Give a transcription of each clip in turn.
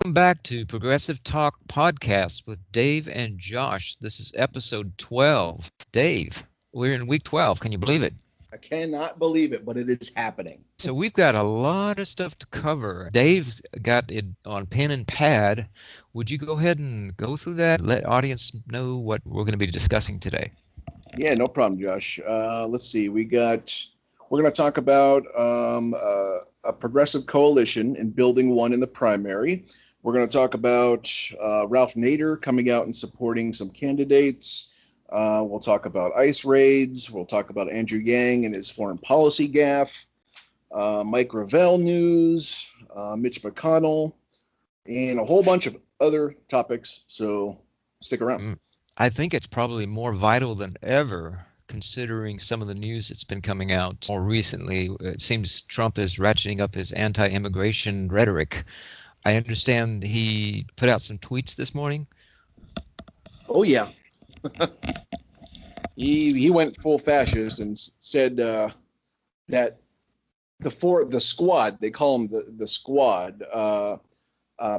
Welcome back to Progressive Talk Podcast with Dave and Josh. This is episode 12. Dave, we're in week 12. Can you believe it? I cannot believe it, but it is happening. So we've got a lot of stuff to cover. Dave's got it on pen and pad. Would you go ahead and go through that? Let audience know what we're going to be discussing today. Yeah, no problem, Josh. Let's see. We're going to talk about a progressive coalition and building one in the primary. We're going to talk about Ralph Nader coming out and supporting some candidates. We'll talk about ICE raids. We'll talk about Andrew Yang and his foreign policy gaffe. Mike Gravel news, Mitch McConnell, and a whole bunch of other topics. So stick around. I think it's probably more vital than ever, considering some of the news that's been coming out more recently. It seems Trump is ratcheting up his anti-immigration rhetoric. I understand he put out some tweets this morning. Oh, yeah. He went full fascist and said that the squad, they call them the squad,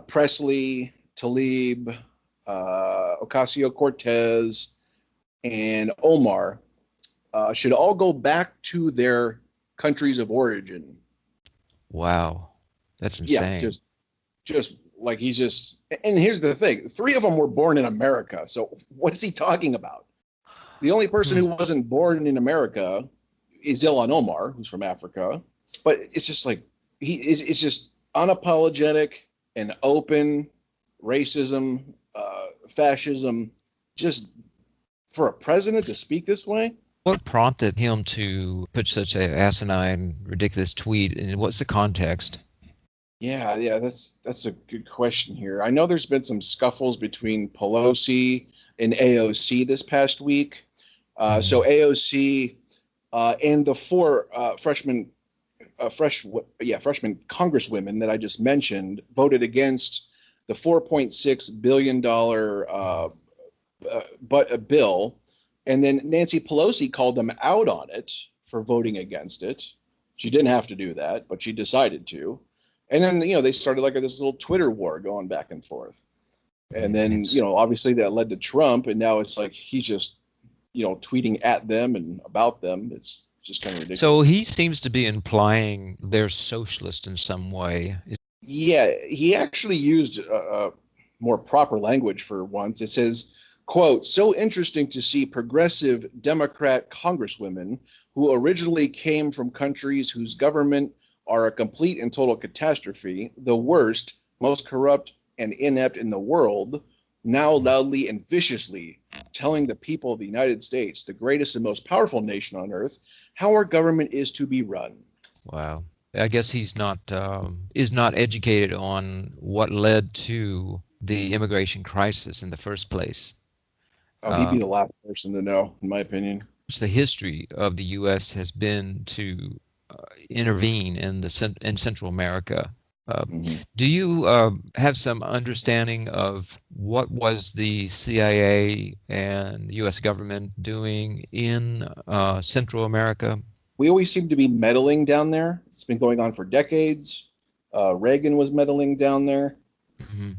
Presley, Tlaib, Ocasio-Cortez, and Omar should all go back to their countries of origin. Wow, that's insane. Yeah, just like he's just. And here's the thing: 3 of them were born in America. So what is he talking about? The only person who wasn't born in America is Ilhan Omar, who's from Africa. But it's just like it's just unapologetic and open racism, fascism, just for a president to speak this way. What prompted him to put such an asinine, ridiculous tweet, and what's the context? Yeah, that's a good question here. I know there's been some scuffles between Pelosi and AOC this past week. So AOC and the 4 freshman congresswomen that I just mentioned voted against the $4.6 billion bill. And then Nancy Pelosi called them out on it for voting against it. She didn't have to do that, but she decided to. And then, they started like this little Twitter war going back and forth. And then, obviously that led to Trump. And now it's like he's just, tweeting at them and about them. It's just kind of ridiculous. So he seems to be implying they're socialist in some way. Yeah, he actually used more proper language for once. It says, quote, "So interesting to see progressive Democrat congresswomen who originally came from countries whose government are a complete and total catastrophe, the worst, most corrupt and inept in the world, now loudly and viciously telling the people of the United States, the greatest and most powerful nation on earth, how our government is to be run." Wow. I guess he's not educated on what led to the immigration crisis in the first place. Oh, he'd be the last person to know, in my opinion. The history of the U.S. has been to intervene in Central America. Do you have some understanding of what was the CIA and the U.S. government doing in Central America? We always seem to be meddling down there. It's been going on for decades. Reagan was meddling down there. Mm-hmm.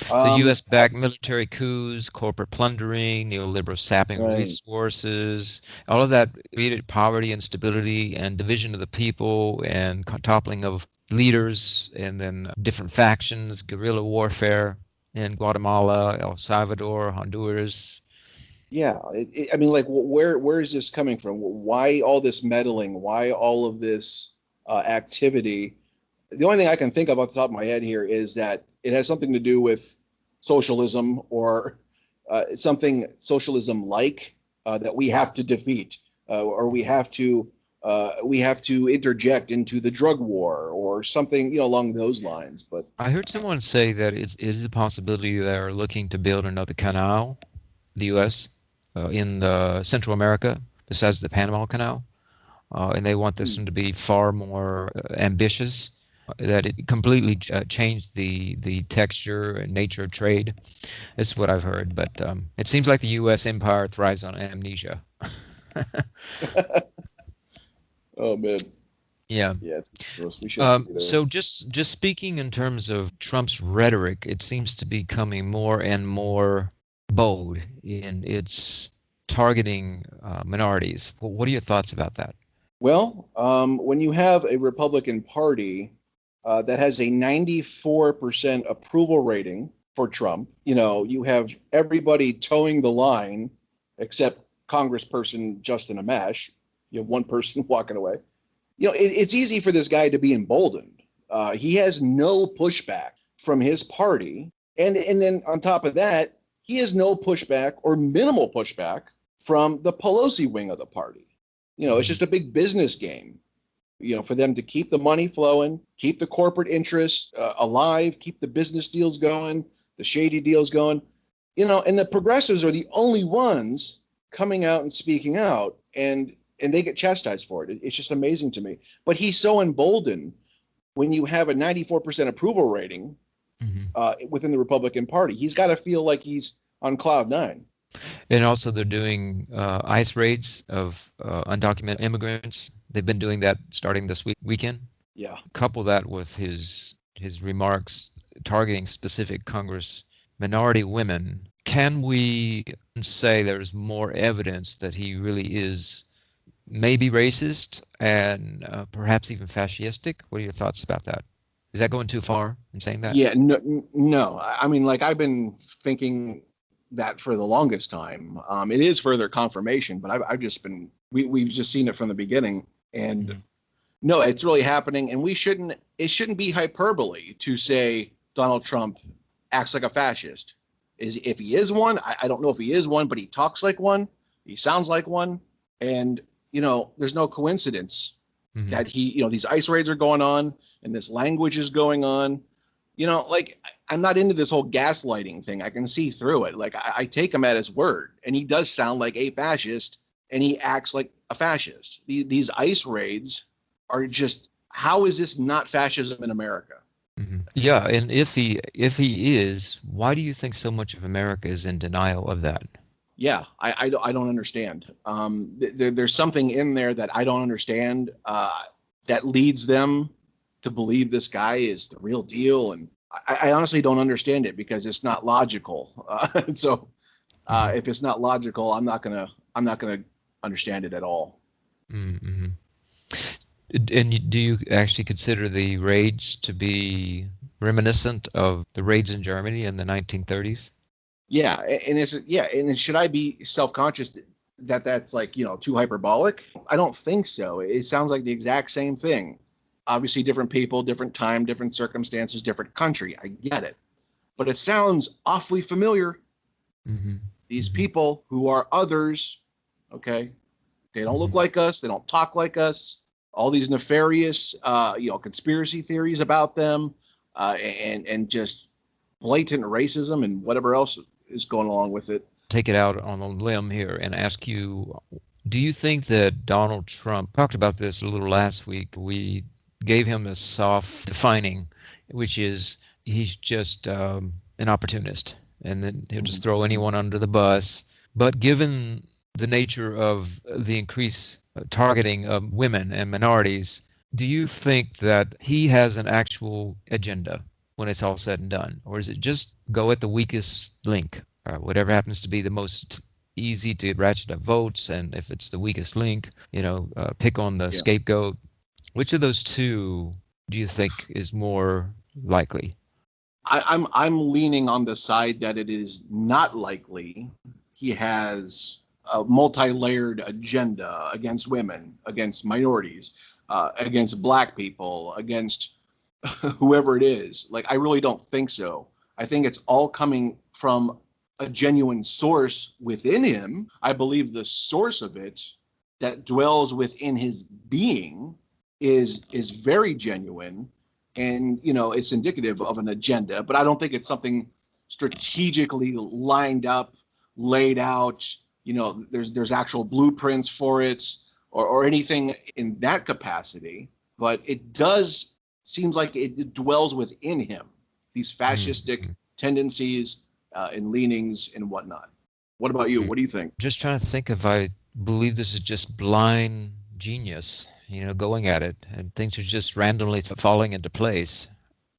The U.S.-backed military coups, corporate plundering, neoliberal sapping of resources, all of that created poverty, instability, and division of the people, and toppling of leaders, and then different factions, guerrilla warfare in Guatemala, El Salvador, Honduras. Yeah, I mean, like, where is this coming from? Why all this meddling? Why all of this activity? The only thing I can think of off the top of my head here is that it has something to do with socialism or something socialism-like that we have to defeat, or we have to interject into the drug war or something, along those lines. But I heard someone say that it is a possibility they're looking to build another canal, the U.S. In Central America, besides the Panama Canal, and they want this one to be far more ambitious. That it completely changed the texture and nature of trade. This is what I've heard, but it seems like the U.S. empire thrives on amnesia. Oh man. Yeah. Yeah, it's ridiculous. We shouldn't be there. So just speaking in terms of Trump's rhetoric, it seems to be becoming more and more bold in its targeting minorities. What are your thoughts about that? Well, when you have a Republican Party that has a 94% approval rating for Trump, you have everybody towing the line except Congressperson Justin Amash. You have one person walking away. It's easy for this guy to be emboldened. He has no pushback from his party. And then on top of that, he has no pushback or minimal pushback from the Pelosi wing of the party. It's just a big business game, for them to keep the money flowing, keep the corporate interests alive, keep the business deals going, the shady deals going, and the progressives are the only ones coming out and speaking out, and they get chastised for it. It's just amazing to me. But he's so emboldened when you have a 94% approval rating within the Republican Party. He's got to feel like he's on cloud nine. And also, they're doing ICE raids of undocumented immigrants. They've been doing that starting this weekend. Yeah. Couple that with his remarks targeting specific Congress minority women. Can we say there's more evidence that he really is maybe racist and perhaps even fascistic? What are your thoughts about that? Is that going too far in saying that? Yeah, no. I mean, like, I've been thinking that for the longest time. It is further confirmation, but I've just been, we've just seen it from the beginning. And no, it's really happening. And it shouldn't be hyperbole to say Donald Trump acts like a fascist. If he is one, I don't know if he is one, but he talks like one. He sounds like one. And, there's no coincidence that these ICE raids are going on and this language is going on. I'm not into this whole gaslighting thing. I can see through it. Like, I take him at his word, and he does sound like a fascist, and he acts like a fascist. These ICE raids are just, how is this not fascism in America? Yeah, and if he is, why do you think so much of America is in denial of that? Yeah, I don't understand. There's something in there that I don't understand that leads them to believe this guy is the real deal, and I honestly don't understand it because it's not logical. So if it's not logical, I'm not gonna understand it at all. Mm-hmm. And do you actually consider the raids to be reminiscent of the raids in Germany in the 1930s? Yeah, and should I be self-conscious that that's like, too hyperbolic? I don't think so. It sounds like the exact same thing. Obviously, different people, different time, different circumstances, different country. I get it. But it sounds awfully familiar. These people who are others, okay, they don't look like us. They don't talk like us. All these nefarious, conspiracy theories about them, and just blatant racism and whatever else is going along with it. Take it out on a limb here and ask you, do you think that Donald Trump talked about this a little last week? We gave him a soft defining, which is he's just an opportunist, and then he'll just throw anyone under the bus. But given the nature of the increased targeting of women and minorities, do you think that he has an actual agenda when it's all said and done? Or is it just go at the weakest link, whatever happens to be the most easy to ratchet up votes, and if it's the weakest link, pick on the scapegoat? Which of those two do you think is more likely? I'm leaning on the side that it is not likely. He has a multi-layered agenda against women, against minorities, against black people, against whoever it is. Like, I really don't think so. I think it's all coming from a genuine source within him. I believe the source of it that dwells within his being is very genuine, and it's indicative of an agenda. But I don't think it's something strategically lined up, laid out. There's actual blueprints for it, or anything in that capacity. But it does seems like it dwells within him, these fascistic tendencies and leanings and whatnot. What about you? What do you think? Just trying to think if I believe this is just blind genius, going at it, and things are just randomly falling into place.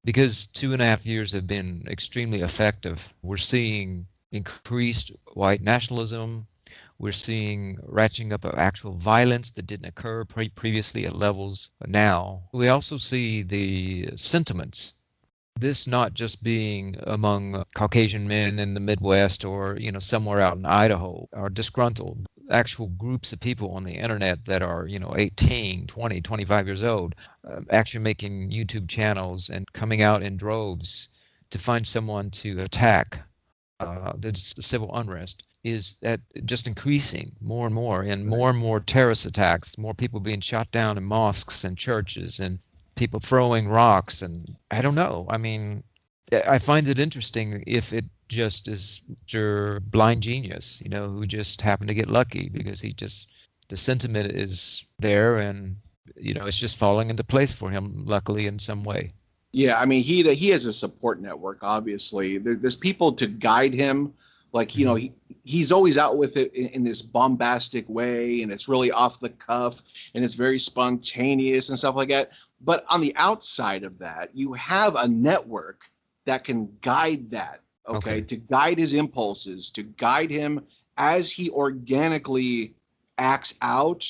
Because 2.5 years have been extremely effective. We're seeing increased white nationalism. We're seeing ratcheting up of actual violence that didn't occur previously at levels now. We also see the sentiments. This not just being among Caucasian men in the Midwest or, somewhere out in Idaho are disgruntled. Actual groups of people on the internet that are, 18, 20, 25 years old, actually making YouTube channels and coming out in droves to find someone to attack. The civil unrest is that just increasing more and more, and more terrorist attacks, more people being shot down in mosques and churches, and people throwing rocks. And I don't know. I mean, I find it interesting if it just is your blind genius, who just happened to get lucky because the sentiment is there, and it's just falling into place for him, luckily in some way. Yeah, I mean, he has a support network. Obviously, there's people to guide him. Like, he's always out with it in this bombastic way, and it's really off the cuff, and it's very spontaneous and stuff like that. But on the outside of that, you have a network that can guide that. Okay, to guide his impulses, to guide him as he organically acts out,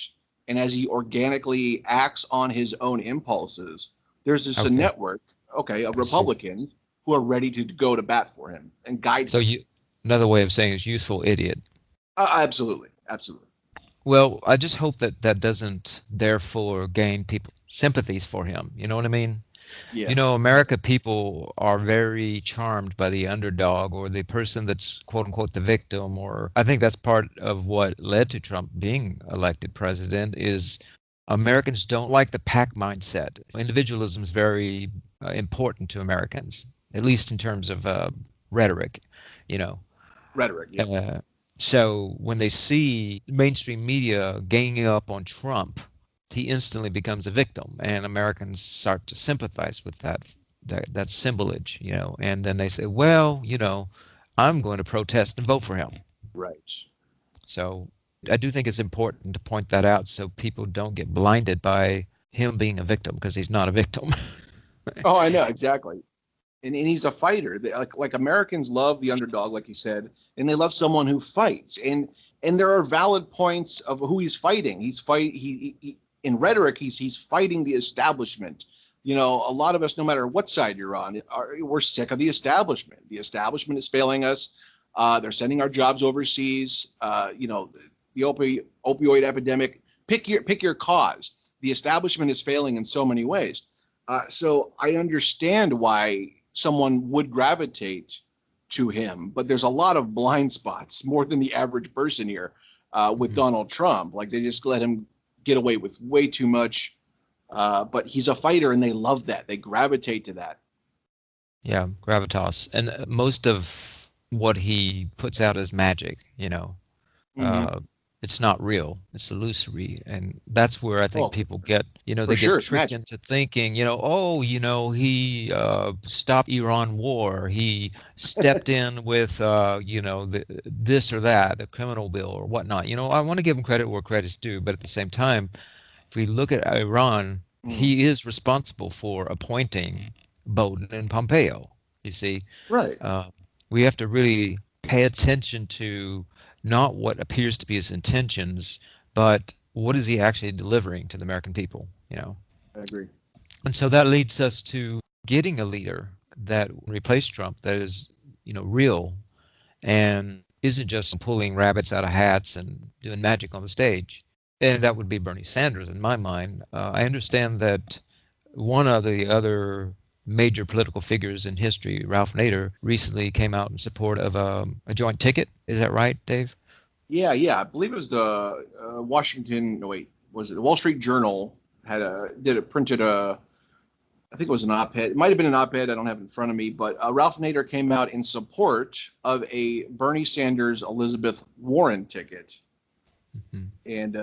and as he organically acts on his own impulses. There's just a network. Of Republicans who are ready to go to bat for him and guide him. Another way of saying is useful idiot. Absolutely. Well, I just hope that doesn't therefore gain people sympathies for him. You know what I mean? Yeah. America people are very charmed by the underdog or the person that's quote unquote the victim. Or I think that's part of what led to Trump being elected president is Americans don't like the pack mindset. Individualism is very important to Americans, at least in terms of rhetoric, Rhetoric, yeah. So when they see mainstream media ganging up on Trump, he instantly becomes a victim, and Americans start to sympathize with that symbolage, and then they say, well, I'm going to protest and vote for him. Right. So I do think it's important to point that out so people don't get blinded by him being a victim, because he's not a victim. Oh, I know, exactly. And he's a fighter. Like Americans love the underdog, like you said, and they love someone who fights. And there are valid points of who he's fighting. He in rhetoric, he's fighting the establishment. A lot of us, no matter what side you're on, we're sick of the establishment. The establishment is failing us. They're sending our jobs overseas. The opioid epidemic. Pick your cause. The establishment is failing in so many ways. So I understand why someone would gravitate to him, but there's a lot of blind spots, more than the average person here, with Donald Trump. Like, they just let him get away with way too much. But he's a fighter, and they love that. They gravitate to that. Yeah, gravitas. And most of what he puts out is magic, It's not real. It's illusory. And that's where I think people get, they get tricked into thinking, he stopped Iran war. He stepped in with, this or that, the criminal bill or whatnot. I want to give him credit where credit's due. But at the same time, if we look at Iran, he is responsible for appointing Biden and Pompeo, you see. Right. We have to really pay attention to not what appears to be his intentions, but what is he actually delivering to the American people, I agree. And so that leads us to getting a leader that replace Trump that is, real and isn't just pulling rabbits out of hats and doing magic on the stage. And that would be Bernie Sanders in my mind. I understand that one of the other major political figures in history, Ralph Nader, recently came out in support of a joint ticket. Is that right, Dave? Yeah. I believe it was the the Wall Street Journal printed I think it was an op-ed. It might have been an op-ed. I don't have it in front of me, but Ralph Nader came out in support of a Bernie Sanders, Elizabeth Warren ticket. And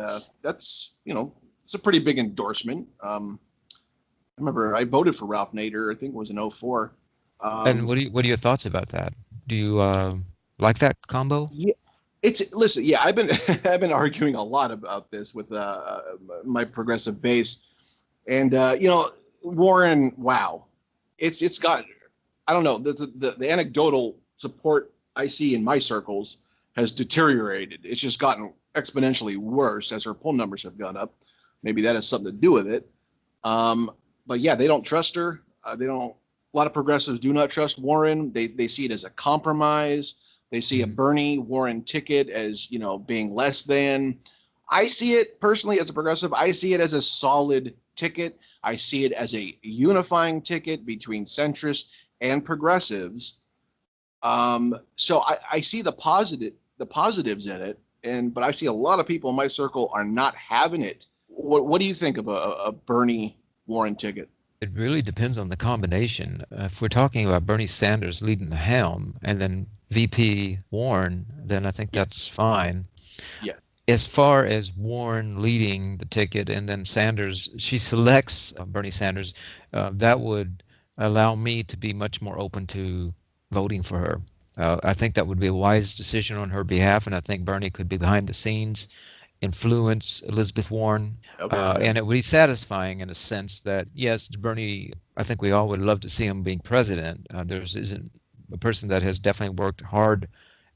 that's, it's a pretty big endorsement. I remember I voted for Ralph Nader. I think it was in 2004. And what are your thoughts about that? Do you like that combo? Yeah, listen. Yeah, I've been I've been arguing a lot about this with my progressive base, and Warren. Wow, it's got, I don't know, the anecdotal support I see in my circles has deteriorated. It's just gotten exponentially worse as her poll numbers have gone up. Maybe that has something to do with it. But yeah, they don't trust her. They don't. A lot of progressives do not trust Warren. They see it as a compromise. They see a Bernie Warren ticket as, being less than. I see it personally as a progressive. I see it as a solid ticket. I see it as a unifying ticket between centrists and progressives. So I see the positives in it, but I see a lot of people in my circle are not having it. What do you think of a Bernie Warren ticket? It really depends on the combination. If we're talking about Bernie Sanders leading the helm and then VP Warren, then I think that's fine. Yeah. As far as Warren leading the ticket and then Sanders, she selects Bernie Sanders, that would allow me to be much more open to voting for her. I think that would be a wise decision on her behalf, and I think Bernie could be behind the scenes, influence Elizabeth Warren, and it would be satisfying in a sense that, yes, Bernie, I think we all would love to see him being president. There isn't a person that has definitely worked hard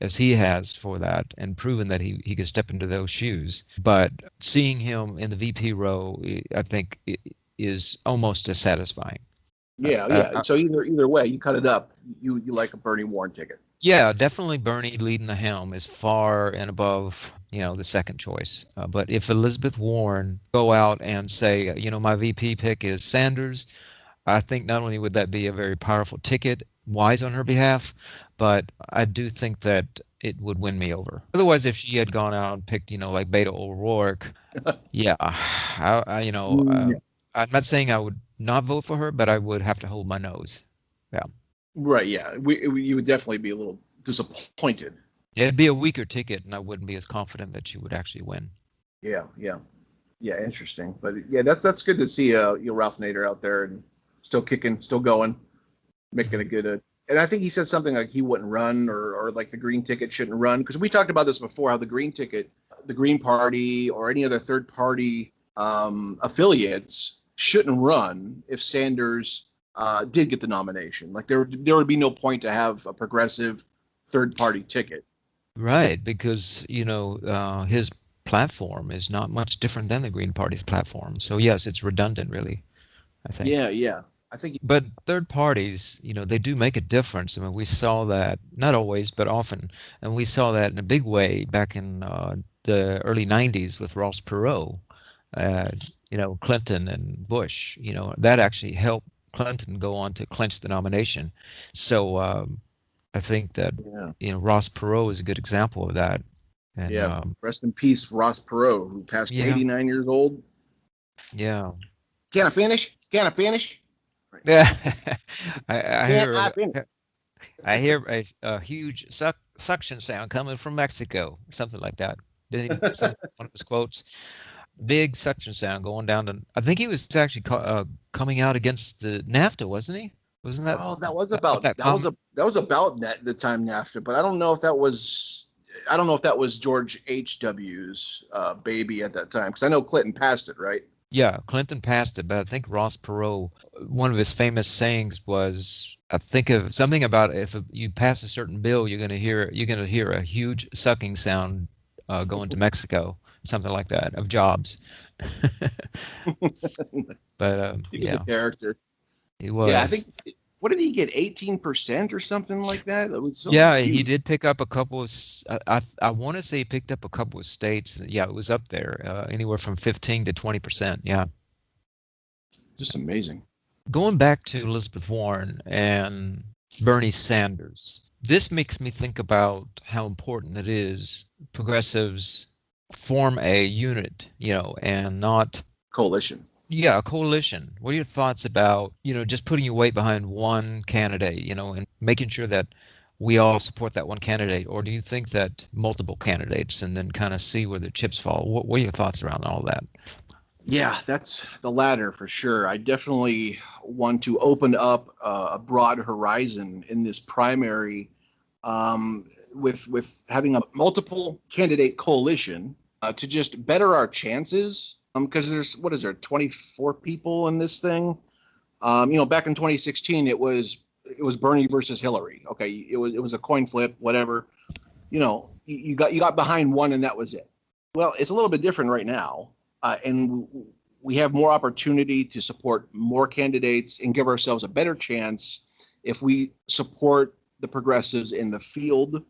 as he has for that and proven that he could step into those shoes. But seeing him in the VP row, I think is almost as satisfying. Yeah. So either way, you cut it up. You like a Bernie Warren ticket. Yeah, definitely Bernie leading the helm is far and above, the second choice. But if Elizabeth Warren go out and say, my VP pick is Sanders, I think not only would that be a very powerful ticket, wise on her behalf, but I do think that it would win me over. Otherwise, if she had gone out and picked, like Beto O'Rourke, yeah, I'm not saying I would not vote for her, but I would have to hold my nose. Yeah. Right. Yeah. You would definitely be a little disappointed. It'd be a weaker ticket, and I wouldn't be as confident that she would actually win. Yeah. Interesting, but yeah, that's good to see. Ralph Nader out there and still kicking, still going, making a good. And I think he said something like he wouldn't run, or like the Green ticket shouldn't run, because we talked about this before. How the Green ticket, the Green Party, or any other third party affiliates shouldn't run if Sanders did get the nomination. Like there would be no point to have a progressive third party ticket. Right, because his platform is not much different than the Green Party's platform. So yes, it's redundant, really, I think. Yeah. I think. But third parties, they do make a difference. I mean, we saw that, not always, but often, and we saw that in a big way back in the early 90s with Ross Perot, Clinton and Bush. That actually helped Clinton go on to clinch the nomination. So I think that Ross Perot is a good example of that. And, rest in peace, Ross Perot, who passed 89 years old. Yeah. Can I finish? Yeah. I hear a huge suction sound coming from Mexico, or something like that. Didn't one of his quotes? Big suction sound going down to. I think he was actually coming out against the NAFTA, wasn't he? Wasn't that? Oh, that was about that was about the time NAFTA, but I don't know if that was George H.W.'s baby at that time, because I know Clinton passed it, right? Yeah, Clinton passed it, but I think Ross Perot, one of his famous sayings was, I think of something about if you pass a certain bill, you're going to hear a huge sucking sound going to Mexico, something like that, of jobs. But he was a character. He was. Yeah, I think. What did he get? 18% or something like that? That was he did pick up a couple of. I want to say he picked up a couple of states. Yeah, it was up there, anywhere from 15 to 20%. Yeah, just amazing. Going back to Elizabeth Warren and Bernie Sanders, this makes me think about how important it is progressives form a unit, and not coalition. Yeah, a coalition. What are your thoughts about, just putting your weight behind one candidate, and making sure that we all support that one candidate? Or do you think that multiple candidates and then kind of see where the chips fall? What are your thoughts around all that? Yeah, that's the latter for sure. I definitely want to open up a broad horizon in this primary. with having a multiple candidate coalition to just better our chances. Because there's, what is there, 24 people in this thing? Back in 2016, it was Bernie versus Hillary. Okay, it was a coin flip, whatever. You got behind one, and that was it. Well, it's a little bit different right now, and we have more opportunity to support more candidates and give ourselves a better chance if we support the progressives in the field,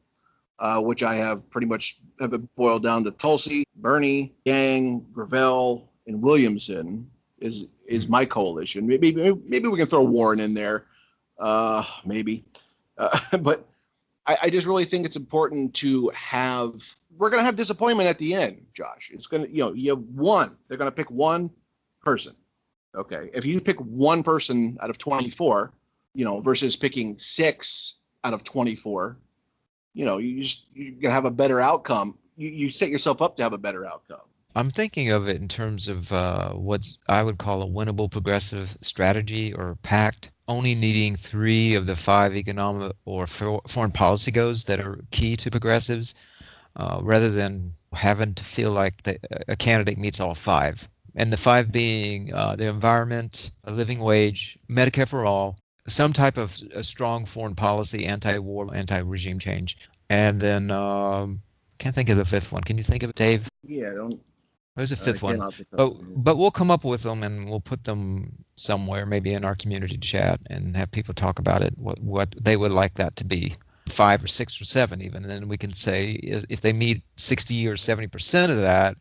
which I have pretty much have it boiled down to Tulsi, Bernie, Yang, Gravel, and Williamson is my coalition. Maybe we can throw Warren in there, maybe, but I just really think it's important to have. We're going to have disappointment at the end, Josh. It's going to, you have one. They're going to pick one person. Okay, if you pick one person out of 24, versus picking 6 out of 24, you're going to have a better outcome. You set yourself up to have a better outcome. I'm thinking of it in terms of what I would call a winnable progressive strategy or pact, only needing 3 of the 5 economic or foreign policy goals that are key to progressives, rather than having to feel like a candidate meets all 5. And the 5 being the environment, a living wage, Medicare for all, some type of a strong foreign policy, anti-war, anti-regime change, and then can't think of the 5th one. Can you think of it, Dave? Yeah, I don't. There's a 5th one, but we'll come up with them and we'll put them somewhere, maybe in our community chat, and have people talk about it, what they would like that to be, 5 or 6 or 7 even, and then we can say if they meet 60 or 70% of that,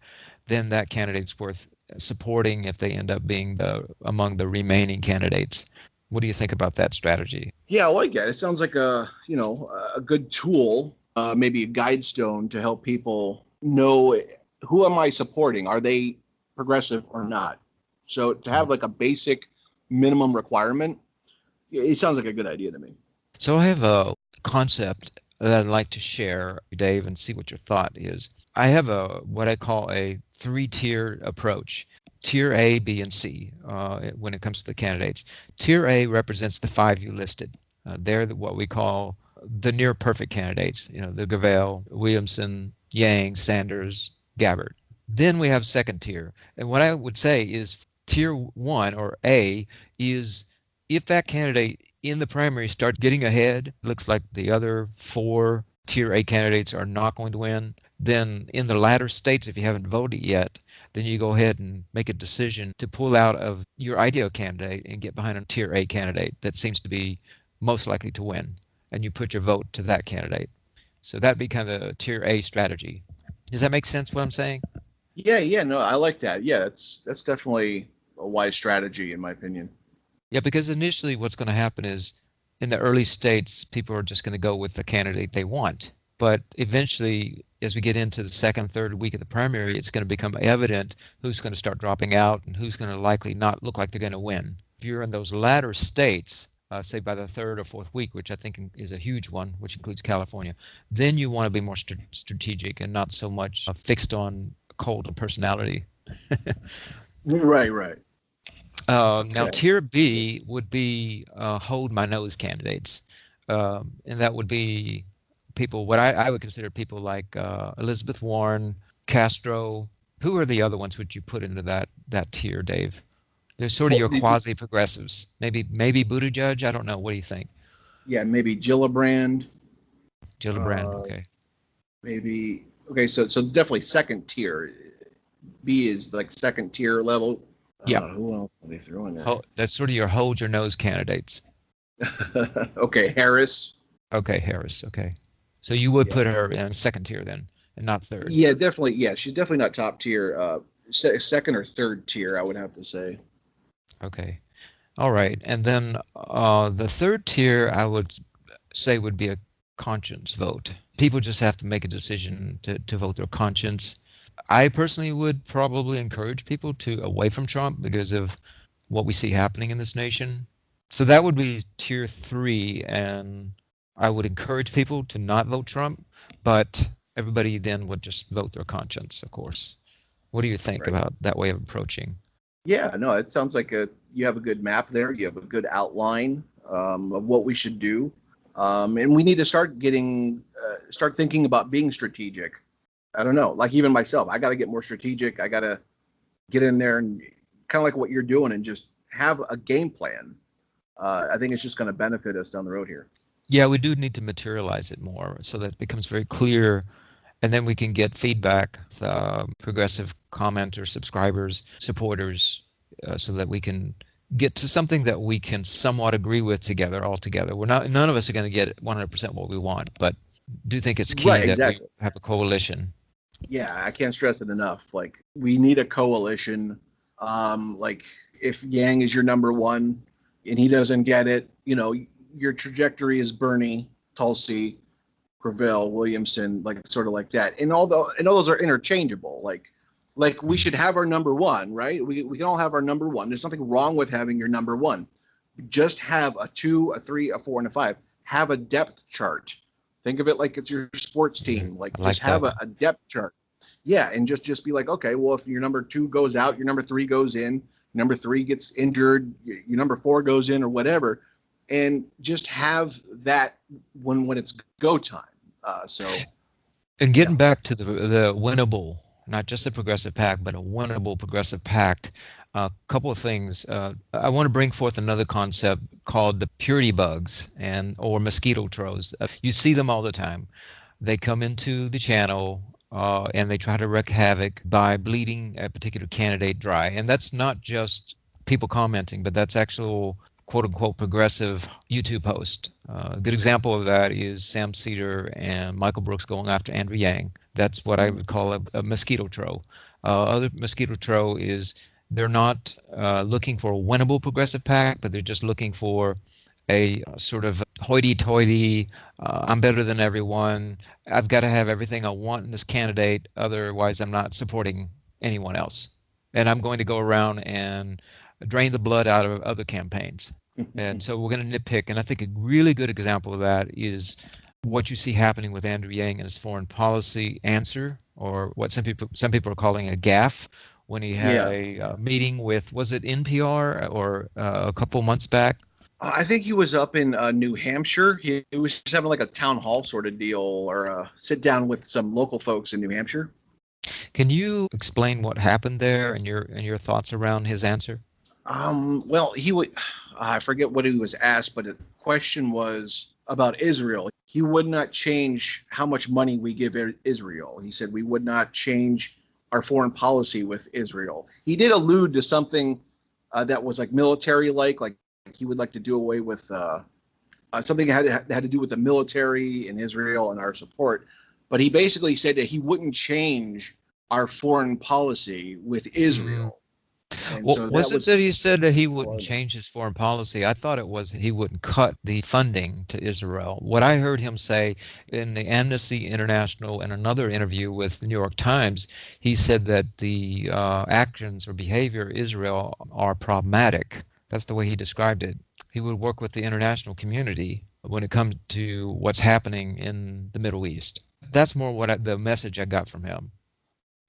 then that candidate's worth supporting if they end up being among the remaining candidates. What do you think about that strategy? Yeah, I like it. It sounds like a good tool, maybe a guide stone to help people know, who am I supporting? Are they progressive or not? So to have like a basic minimum requirement, it sounds like a good idea to me. So I have a concept that I'd like to share, Dave, and see what your thought is. I have what I call a 3-tier approach. Tier A, B, and C when it comes to the candidates. Tier A represents the 5 you listed. They're what we call the near perfect candidates, the Gravel, Williamson, Yang, Sanders, Gabbard. Then we have second tier. And what I would say is tier 1 or A is if that candidate in the primary starts getting ahead, looks like the other 4 tier A candidates are not going to win, then in the latter states, if you haven't voted yet, then you go ahead and make a decision to pull out of your ideal candidate and get behind a tier A candidate that seems to be most likely to win. And you put your vote to that candidate. So that'd be kind of a tier A strategy. Does that make sense what I'm saying? Yeah, no, I like that. Yeah, that's definitely a wise strategy in my opinion. Yeah, because initially what's going to happen is in the early states, people are just going to go with the candidate they want. But eventually, as we get into the second, third week of the primary, it's going to become evident who's going to start dropping out and who's going to likely not look like they're going to win. If you're in those latter states, say by the 3rd or 4th week, which I think is a huge one, which includes California, then you want to be more strategic and not so much fixed on cult or personality. Right. Now, tier B would be hold my nose candidates, and that would be people, what I would consider people like Elizabeth Warren, Castro. Who are the other ones would you put into that tier, Dave? They're sort of your quasi-progressives. Maybe Buttigieg. I don't know. What do you think? Yeah, maybe Gillibrand. Okay. Maybe okay. So it's definitely second tier. B is like second tier level. Yeah. Who else are they throwing there? That's sort of your hold your nose candidates. Okay, Harris. Okay, Harris. Okay. So you would put her in second tier then, and not third. Yeah, definitely. Yeah, she's definitely not top tier. Second or third tier, I would have to say. Okay. All right. And then the third tier, I would say, would be a conscience vote. People just have to make a decision to vote their conscience. I personally would probably encourage people to away from Trump because of what we see happening in this nation. So that would be tier 3, and I would encourage people to not vote Trump, but everybody then would just vote their conscience, of course. What do you think about that way of approaching? Yeah, no, it sounds like you have a good map there. You have a good outline of what we should do. And we need to start getting start thinking about being strategic. I don't know, like even myself, I got to get more strategic. I got to get in there and kind of like what you're doing and just have a game plan. I think it's just going to benefit us down the road here. Yeah, we do need to materialize it more so that it becomes very clear, and then we can get feedback, progressive commenters, subscribers, supporters, so that we can get to something that we can somewhat agree with together, all together. None of us are going to get 100% what we want, but do think it's key Right, that exactly. we have a coalition. Yeah, I can't stress it enough. Like we need a coalition. Like if Yang is your number one and he doesn't get it, your trajectory is Bernie, Tulsi, Gravel, Williamson, like sort of like that. And all those are interchangeable. Like we should have our number one, right? We can all have our number one. There's nothing wrong with having your number one. Just have a 2, a 3, a 4, and a 5. Have a depth chart. Think of it like it's your sports team. Like I like just have that. a depth chart. Yeah, and just be like, okay, well, if your number 2 goes out, your number 3 goes in, number 3 gets injured, your number 4 goes in, or whatever, and just have that when it's go time. And getting back to the winnable, not just a progressive pact, but a winnable progressive pact. A couple of things. I want to bring forth another concept called the purity bugs or mosquito trolls. You see them all the time. They come into the channel and they try to wreak havoc by bleeding a particular candidate dry. And that's not just people commenting, but that's actual quote unquote progressive YouTube post. A good example of that is Sam Cedar and Michael Brooks going after Andrew Yang. That's what I would call a mosquito troll. Other mosquito troll is they're not looking for a winnable progressive pact, but they're just looking for a sort of hoity-toity, I'm better than everyone, I've got to have everything I want in this candidate, otherwise I'm not supporting anyone else. And I'm going to go around and drain the blood out of other campaigns. And so we're going to nitpick. And I think a really good example of that is what you see happening with Andrew Yang and his foreign policy answer, or what some people are calling a gaffe, when he had a meeting with, was it NPR or a couple months back? I think he was up in New Hampshire. He was just having like a town hall sort of deal, or sit down with some local folks in New Hampshire. Can you explain what happened there and your thoughts around his answer? Well, I forget what he was asked, but the question was about Israel. He would not change how much money we give Israel. He said we would not change our foreign policy with Israel. He did allude to something that was like military-like he would like to do away with something that had to do with the military in Israel and our support. But he basically said that he wouldn't change our foreign policy with Israel. And well, so was it that he said that he wouldn't change his foreign policy? I thought it was he wouldn't cut the funding to Israel. What I heard him say in the Amnesty International and another interview with the New York Times, he said that the actions or behavior of Israel are problematic. That's the way he described it. He would work with the international community when it comes to what's happening in the Middle East. That's more the message I got from him.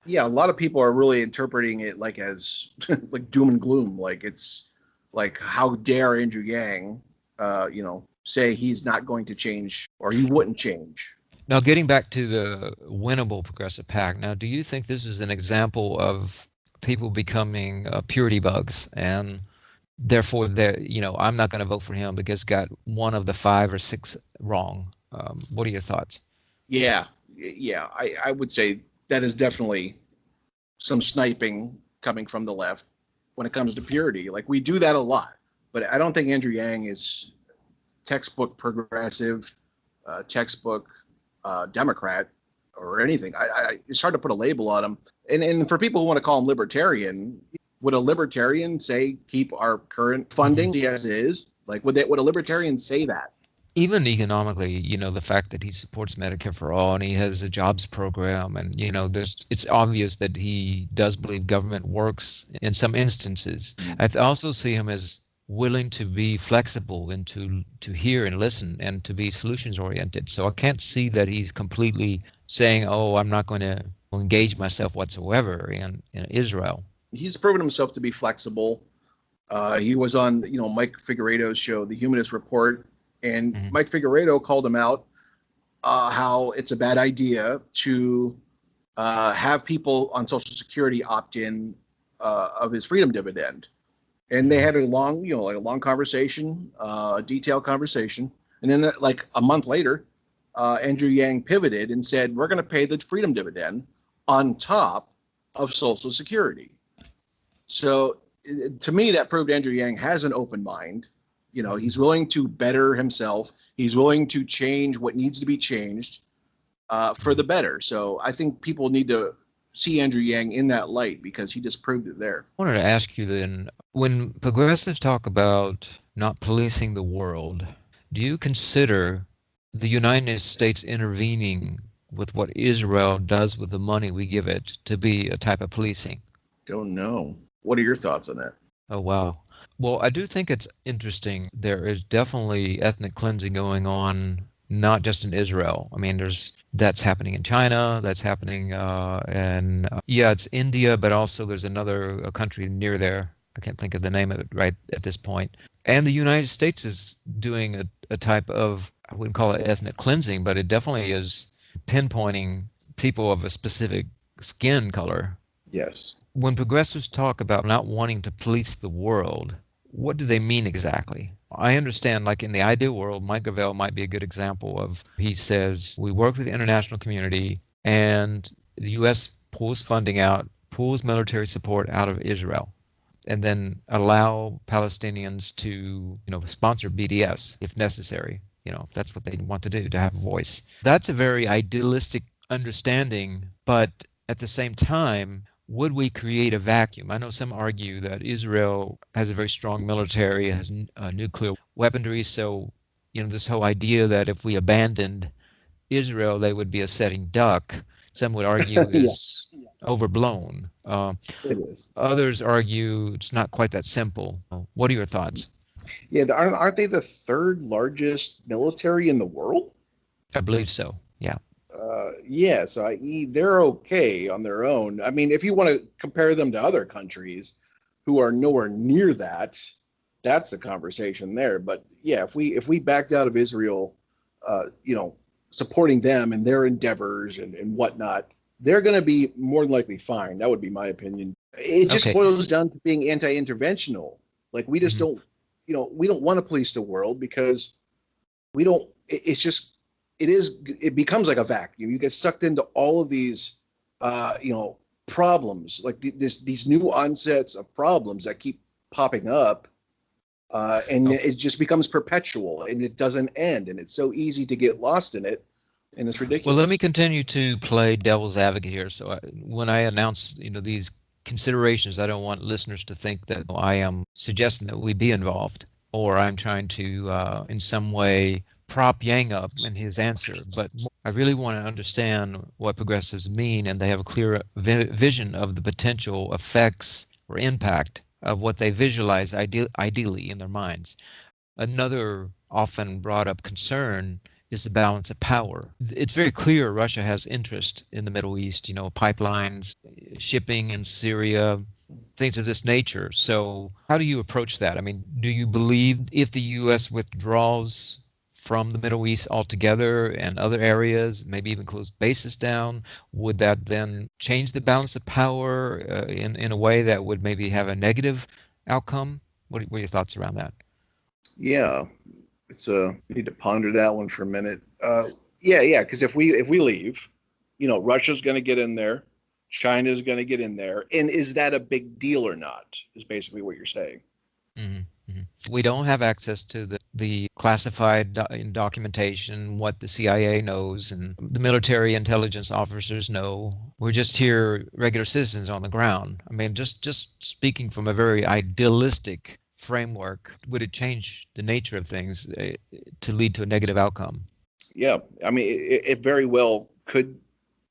Yeah, a lot of people are really interpreting it like as like doom and gloom. Like it's like, how dare Andrew Yang, say he's not going to change or he wouldn't change. Now, getting back to the winnable progressive pact. Now, do you think this is an example of people becoming purity bugs, and therefore I'm not going to vote for him because got one of the 5 or 6 wrong? What are your thoughts? Yeah, I would say that is definitely some sniping coming from the left when it comes to purity. Like we do that a lot, but I don't think Andrew Yang is textbook progressive, textbook Democrat or anything. It's hard to put a label on him. And for people who want to call him libertarian, would a libertarian say keep our current funding as is? Like would a libertarian say that? Even economically, the fact that he supports Medicare for all and he has a jobs program, and it's obvious that he does believe government works in some instances. I also see him as willing to be flexible and to hear and listen and to be solutions oriented. So I can't see that he's completely saying, "Oh, I'm not going to engage myself whatsoever in Israel." He's proven himself to be flexible. He was on, Mike Figueredo's show, The Humanist Report. And Mike Figueredo called him out how it's a bad idea to have people on Social Security opt in of his freedom dividend. And they had a long, like a long conversation, detailed conversation. And then, like a month later, Andrew Yang pivoted and said, "We're going to pay the freedom dividend on top of Social Security." So, to me, that proved Andrew Yang has an open mind. He's willing to better himself. He's willing to change what needs to be changed for the better. So I think people need to see Andrew Yang in that light because he just proved it there. I wanted to ask you then, when progressives talk about not policing the world, do you consider the United States intervening with what Israel does with the money we give it to be a type of policing? Don't know. What are your thoughts on that? Oh, wow. Well, I do think it's interesting. There is definitely ethnic cleansing going on, not just in Israel. I mean, that's happening in China, that's happening it's India, but also there's a country near there. I can't think of the name of it right at this point. And the United States is doing a type of, I wouldn't call it ethnic cleansing, but it definitely is pinpointing people of a specific skin color. Yes. When progressives talk about not wanting to police the world, what do they mean exactly? I understand, like in the ideal world, Mike Gravel might be a good example of, he says, we work with the international community and the U.S. pulls funding out, pulls military support out of Israel, and then allow Palestinians to, sponsor BDS if necessary, if that's what they want to do, to have a voice. That's a very idealistic understanding, but at the same time, would we create a vacuum? I know some argue that Israel has a very strong military, has nuclear weaponry, so this whole idea that if we abandoned Israel, they would be a sitting duck, some would argue is overblown. It is. Others argue it's not quite that simple. What are your thoughts? Yeah, aren't they the third largest military in the world? I believe so, yeah. Yes, i.e. they're okay on their own. I mean, if you want to compare them to other countries who are nowhere near that, that's a conversation there. But yeah, if we backed out of Israel, supporting them and their endeavors and whatnot, they're going to be more than likely fine. That would be my opinion. It just boils down to being anti-interventional. Like we just don't, we don't want to police the world because we don't. It becomes like a vacuum. You get sucked into all of these, problems, like these new onsets of problems that keep popping up, and it just becomes perpetual and it doesn't end. And it's so easy to get lost in it, and it's ridiculous. Well, let me continue to play devil's advocate here. So when I announce, these considerations, I don't want listeners to think that I am suggesting that we be involved or I'm trying to, in some way, prop Yang up in his answer, but I really want to understand what progressives mean, and they have a clear vision of the potential effects or impact of what they visualize ideally in their minds. Another often brought up concern is the balance of power. It's very clear Russia has interest in the Middle East, pipelines, shipping in Syria, things of this nature. So how do you approach that? I mean, do you believe if the U.S. withdraws from the Middle East altogether and other areas, maybe even close bases down, would that then change the balance of power in a way that would maybe have a negative outcome? What are your thoughts around that? Yeah, we need to ponder that one for a minute. Because if we leave, Russia's going to get in there, China's going to get in there, and is that a big deal or not? Is basically what you're saying. Mm-hmm. We don't have access to the classified documentation, what the CIA knows and the military intelligence officers know. We're just here, regular citizens on the ground. I mean, just speaking from a very idealistic framework, would it change the nature of things to lead to a negative outcome? Yeah, I mean, it very well could,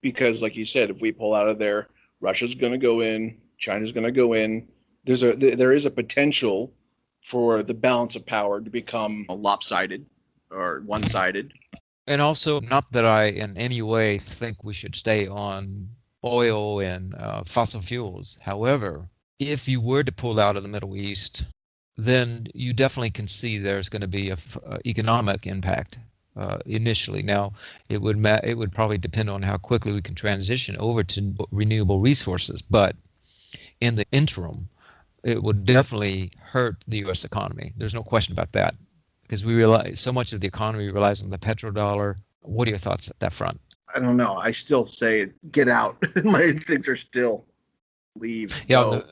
because like you said, if we pull out of there, Russia's going to go in, China's going to go in. There is a potential for the balance of power to become lopsided or one-sided. And also, not that I in any way think we should stay on oil and fossil fuels. However, if you were to pull out of the Middle East, then you definitely can see there's going to be a economic impact. initially. Now, it would probably depend on how quickly we can transition over to renewable resources, but in the interim, it would definitely hurt the U.S. economy. There's no question about that, because we realize so much of the economy relies on the petrodollar. What are your thoughts at that front? I don't know. I still say get out. My instincts are still leave, Yeah,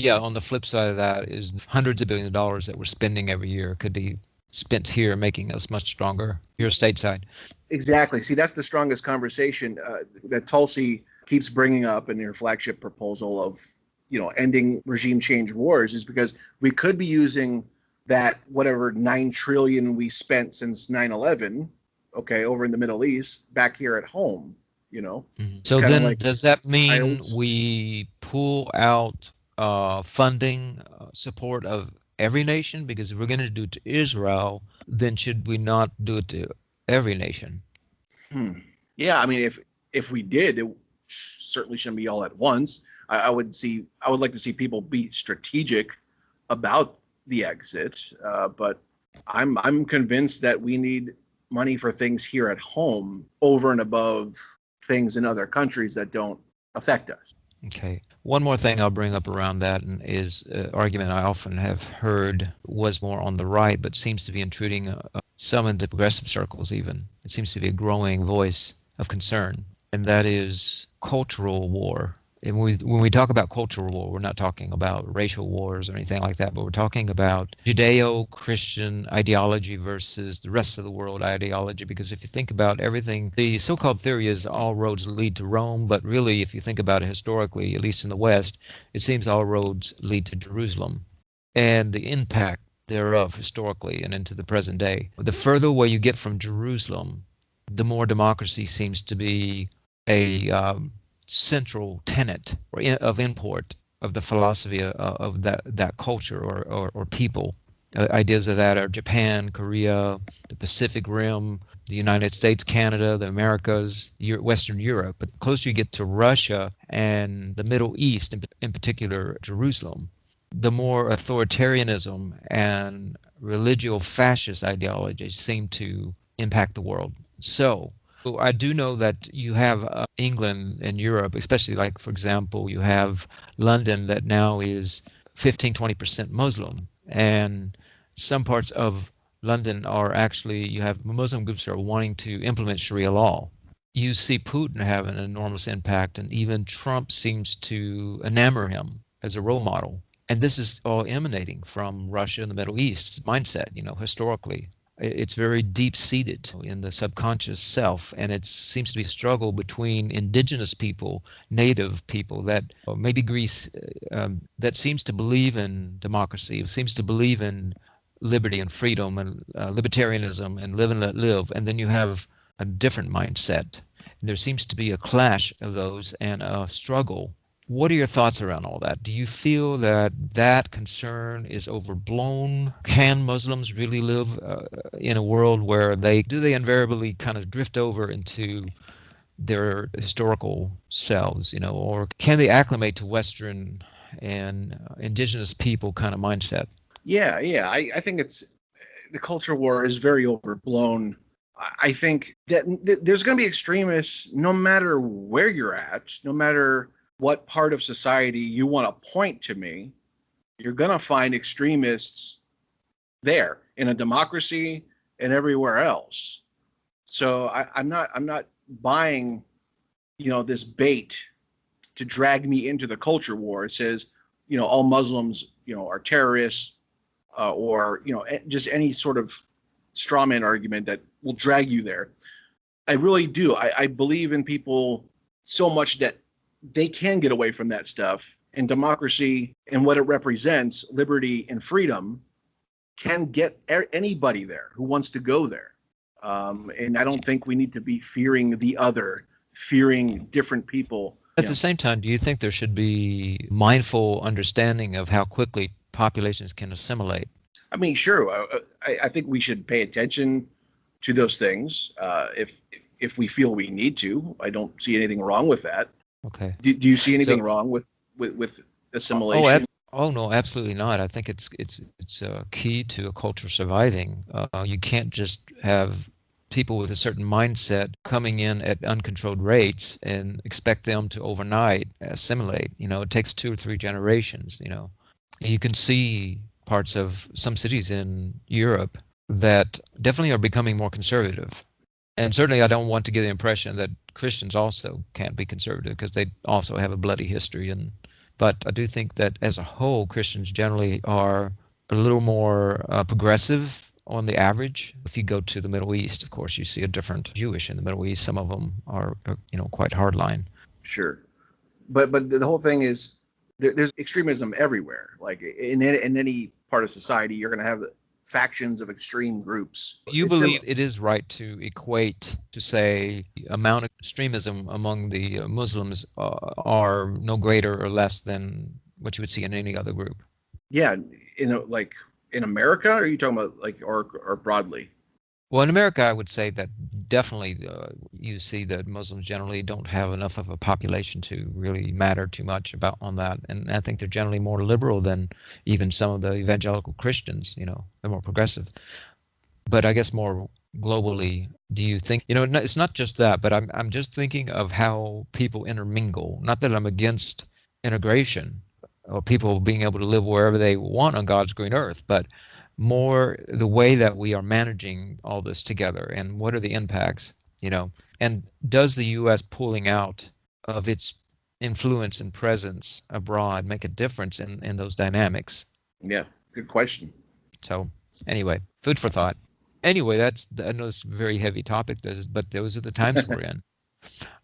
go. on the flip side of that is hundreds of billions of dollars that we're spending every year could be spent here, making us much stronger here stateside. Exactly. See, that's the strongest conversation that Tulsi keeps bringing up in her flagship proposal of, ending regime change wars, is because we could be using that whatever 9 trillion we spent since 9/11, okay, over in the Middle East, back here at home, So kind of then, like does that mean pilots. we pull out funding support of every nation? Because if we're going to do it to Israel, then should we not do it to every nation? Yeah, I mean, if we did, it certainly shouldn't be all at once. I would like to see people be strategic about the exit, but I'm convinced that we need money for things here at home over and above things in other countries that don't affect us. Okay. One more thing I'll bring up around that is an argument I often have heard was more on the right, but seems to be intruding some into progressive circles even. It seems to be a growing voice of concern, and that is cultural war. And when we talk about cultural war, we're not talking about racial wars or anything like that, but we're talking about Judeo-Christian ideology versus the rest of the world ideology. Because if you think about everything, the so-called theory is all roads lead to Rome, but really, if you think about it historically, at least in the West, it seems all roads lead to Jerusalem. And the impact thereof historically and into the present day. The further away you get from Jerusalem, the more democracy seems to be a central tenet of import of the philosophy of that culture or people. Ideas of that are Japan, Korea, the Pacific Rim, the United States, Canada, the Americas, Western Europe. But the closer you get to Russia and the Middle East, in particular Jerusalem, the more authoritarianism and religio-fascist ideologies seem to impact the world. So I do know that you have England and Europe, especially like, for example, you have London that now is 15-20% Muslim. And some parts of London are actually, you have Muslim groups that are wanting to implement Sharia law. You see Putin have an enormous impact, and even Trump seems to enamor him as a role model. And this is all emanating from Russia and the Middle East mindset, historically. It's very deep-seated in the subconscious self, and it seems to be a struggle between indigenous people, native people, that maybe Greece, that seems to believe in democracy, seems to believe in liberty and freedom and libertarianism and live and let live, and then you have a different mindset. There seems to be a clash of those and a struggle. What are your thoughts around all that? Do you feel that concern is overblown? Can Muslims really live in a world where they invariably kind of drift over into their historical selves, or can they acclimate to Western and indigenous people kind of mindset? Yeah. I think the culture war is very overblown. I think that there's going to be extremists no matter where you're at, no matter what part of society you want to point to me. You're going to find extremists there in a democracy and everywhere else. So I'm not buying, this bait to drag me into the culture war. It says, all Muslims, are terrorists, or just any sort of straw man argument that will drag you there. I really do. I believe in people so much that they can get away from that stuff, and democracy and what it represents, liberty and freedom, can get anybody there who wants to go there. And I don't think we need to be fearing the other, fearing different people. At the same time, do you think there should be mindful understanding of how quickly populations can assimilate? I mean, sure. I think we should pay attention to those things if we feel we need to. I don't see anything wrong with that. Okay. Do you see anything So, wrong with assimilation? oh no, absolutely not. I think it's key to a culture surviving. You can't just have people with a certain mindset coming in at uncontrolled rates and expect them to overnight assimilate. It takes 2 or 3 generations. You can see parts of some cities in Europe that definitely are becoming more conservative. And certainly I don't want to give the impression that Christians also can't be conservative, because they also have a bloody history. But I do think that as a whole, Christians generally are a little more progressive on the average. If you go to the Middle East, of course, you see a different Jewish in the Middle East. Some of them are quite hardline. Sure. But the whole thing is there's extremism everywhere. Like in any part of society, you're going to have factions of extreme groups. You believe it is right to equate, to say, amount of extremism among the Muslims are no greater or less than what you would see in any other group? Yeah, like in America, or are you talking about like or broadly? Well, in America, I would say that definitely you see that Muslims generally don't have enough of a population to really matter too much about on that. And I think they're generally more liberal than even some of the evangelical Christians. They're more progressive. But I guess more globally, do you think, it's not just that, but I'm just thinking of how people intermingle. Not that I'm against integration or people being able to live wherever they want on God's green earth, but more the way that we are managing all this together, and what are the impacts, and does the U.S. pulling out of its influence and presence abroad make a difference in those dynamics? Yeah, good question. So anyway, food for thought. Anyway, I know it's a very heavy topic, but those are the times we're in.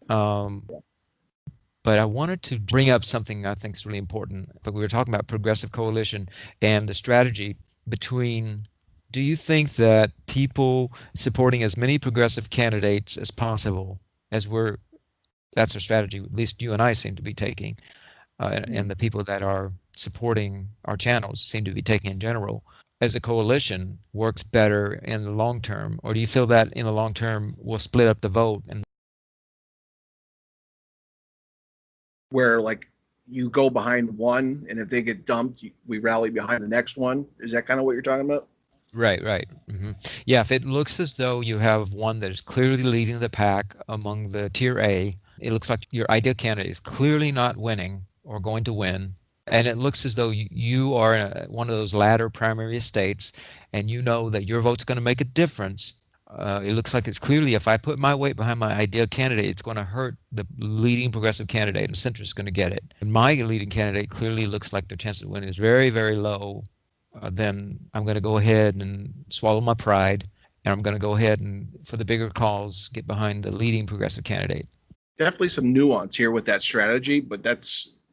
But I wanted to bring up something I think is really important. But we were talking about progressive coalition and the strategy between. Do you think that people supporting as many progressive candidates as possible, that's our strategy, at least you and I seem to be taking, and the people that are supporting our channels seem to be taking in general, as a coalition works better in the long term? Or do you feel that in the long term we'll split up the vote and where like you go behind one, and if they get dumped, we rally behind the next one? Is that kind of what you're talking about? Right. Mm-hmm. Yeah, if it looks as though you have one that is clearly leading the pack among the tier A, it looks like your ideal candidate is clearly not winning or going to win, and it looks as though you are in one of those latter primary estates, and you know that your vote's going to make a difference. It looks like it's clearly, if I put my weight behind my ideal candidate, it's going to hurt the leading progressive candidate, and centrist is going to get it. And my leading candidate clearly looks like their chance of winning is very, very low. Then I'm going to go ahead and swallow my pride, and I'm going to go ahead and, for the bigger cause, get behind the leading progressive candidate. Definitely some nuance here with that strategy, but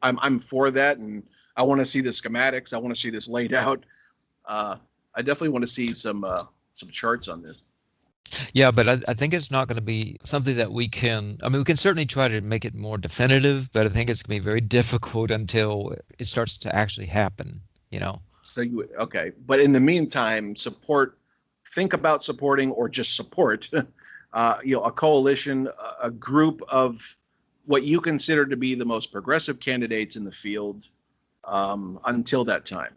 I'm for that, and I want to see the schematics. I want to see this laid out. I definitely want to see some charts on this. Yeah, but I think it's not going to be something that we can. I mean, we can certainly try to make it more definitive, but I think it's going to be very difficult until it starts to actually happen. So okay, but in the meantime, think about supporting, or just support, a coalition, a group of what you consider to be the most progressive candidates in the field, until that time.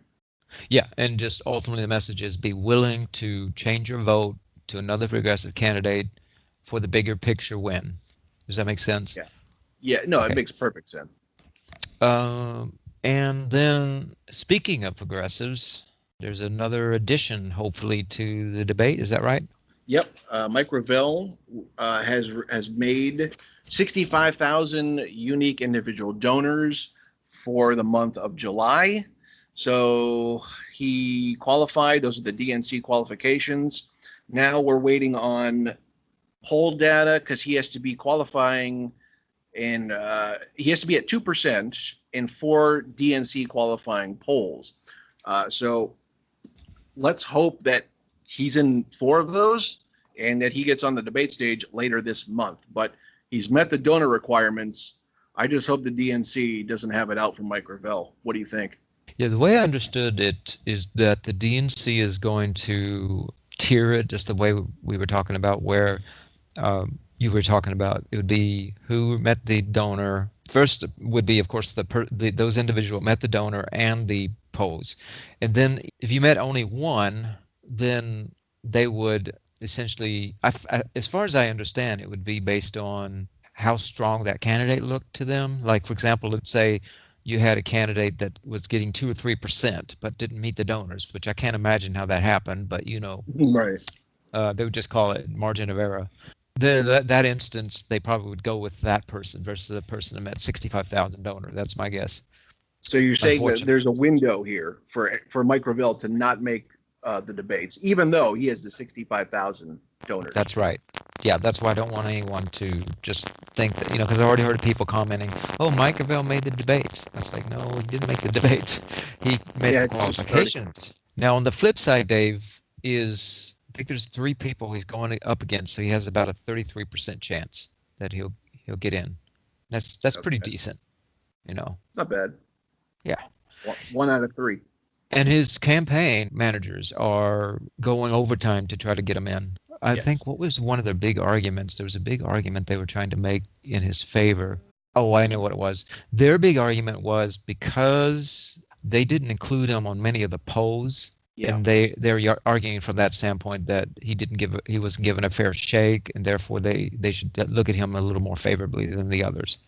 Yeah, and just ultimately the message is be willing to change your vote to another progressive candidate for the bigger picture win. Does that make sense? Yeah. No, okay. It makes perfect sense. And then, speaking of progressives, there's another addition, hopefully, to the debate. Is that right? Yep. Mike Revelle has made 65,000 unique individual donors for the month of July. So he qualified. Those are the DNC qualifications. Now we're waiting on poll data, because he has to be qualifying, and he has to be at 2% in 4 DNC qualifying polls. So let's hope that he's in 4 of those, and that he gets on the debate stage later this month. But he's met the donor requirements. I just hope the DNC doesn't have it out for Mike Revelle. What do you think? Yeah, the way I understood it is that the DNC is going to tier it just the way we were talking about, where you were talking about it would be who met the donor first. Would be, of course, those individuals met the donor and the polls, and then if you met only one, then they would essentially, as far as I understand, it would be based on how strong that candidate looked to them. Like, for example, let's say you had a candidate that was getting 2 or 3%, but didn't meet the donors, which I can't imagine how that happened, but Right. they would just call it margin of error. Then that instance, they probably would go with that person versus a person that met 65,000 donor. That's my guess. So you're saying that Unfortunately. there's a window here for Mike Gravel to not make the debates, even though he has the 65,000 donors. That's right. Yeah, that's why I don't want anyone to just think that, because I've already heard people commenting, oh, Mike Gravel made the debates. It's like, no, he didn't make the debates. He made the qualifications. Now, on the flip side, Dave, I think there's 3 people he's going up against, so he has about a 33% chance that he'll get in. That's pretty decent, Not bad. Yeah. 1 out of 3. And his campaign managers are going overtime to try to get him in. I think what was one of their big arguments? There was a big argument they were trying to make in his favor. Oh, I know what it was. Their big argument was because they didn't include him on many of the polls. Yeah. And they're arguing from that standpoint that he wasn't given a fair shake, and therefore they should look at him a little more favorably than the others.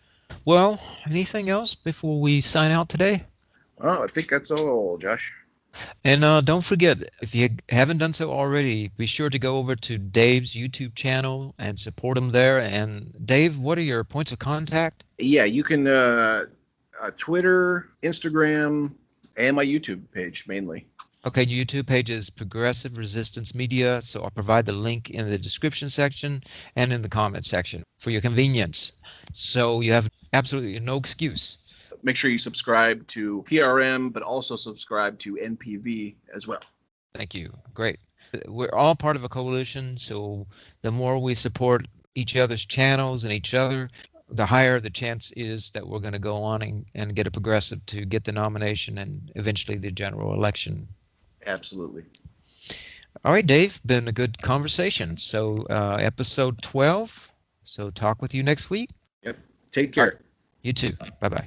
Well, anything else before we sign out today? Oh, I think that's all, Josh. And don't forget, if you haven't done so already, be sure to go over to Dave's YouTube channel and support him there. And Dave, what are your points of contact? Yeah, you can Twitter, Instagram, and my YouTube page mainly. Okay, YouTube page is Progressive Resistance Media, so I'll provide the link in the description section and in the comment section for your convenience. So you have absolutely no excuse. Make sure you subscribe to PRM, but also subscribe to NPV as well. Thank you. Great. We're all part of a coalition, so the more we support each other's channels and each other, the higher the chance is that we're going to go on and get a progressive to get the nomination and eventually the general election. Absolutely. All right, Dave, been a good conversation. So episode 12. So talk with you next week. Yep. Take care. Right. You too. Bye-bye.